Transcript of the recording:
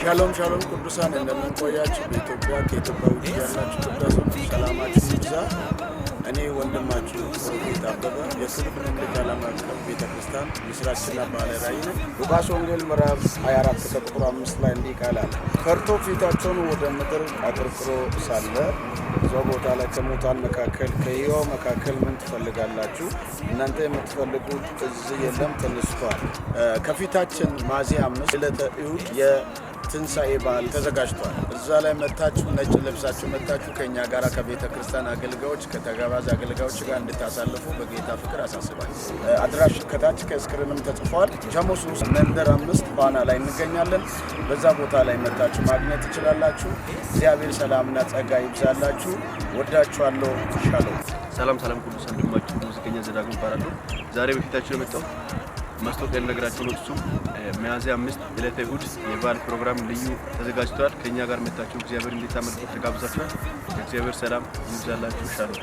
ሻሎም ሻሎም ቅዱሳን እንደምን ቆያችሁ? በኢትዮጵያ ከኢትዮጵያ ውጭ ያላችሁ ቅዱሳን ሰላማችሁ ይብዛ። እኔ ወንድማችሁ ፕሮፌት አበበ የስልፍን ልጅ ዓለም አቀፍ ቤተክርስቲያን ምስራችና ባለራዕይ ነኝ። ሉቃስ ወንጌል ምዕራፍ 24 ቁጥር 5 ላይ እንዲህ ይላል፣ ፈርቶ ፊታቸውን ወደ ምድር አቅርቅሮ ሳለ እዛው ቦታ ላይ ከሙታን መካከል ከሕያው መካከል ምን ትፈልጋላችሁ? እናንተ የምትፈልጉት እዚህ የለም ተነስቷል። ከፊታችን ሚያዝያ 5 ዕለተ እሁድ የትንሣኤ በዓል ተዘጋጅቷል። እዛ ላይ መታችሁ ነጭ ለብሳችሁ መታችሁ ከኛ ጋር ከቤተ ክርስቲያን አገልጋዮች ከተጋባዥ አገልጋዮች ጋር እንድታሳልፉ በጌታ ፍቅር አሳስባለሁ። አድራሽ ከታች ከስክሪንም ተጽፏል። ጃሞስ መንደር 5 ፋና ላይ እንገኛለን። በዛ ቦታ ላይ መታችሁ ማግኘት ትችላላችሁ። እግዚአብሔር ሰላምና ጸጋ ይብዛላችሁ። ወዳችኋለሁ። ሻሎም። ሰላም ቅዱሳን ወንድማችሁ ሙዚቀኛ ዘዳግም ይባላል። ዛሬ በፊታችሁ የመጣው ማስታወቂያ ነገራችሁ ነው። እሱም ሚያዝያ 5 ዕለተ እሁድ የበዓል ፕሮግራም ልዩ ተዘጋጅቷል። ከኛ ጋር መጣችሁ እግዚአብሔር እንድታመልኩ ተጋብዛችኋል። እግዚአብሔር ሰላም ይብዛላችሁ። ሻሎም።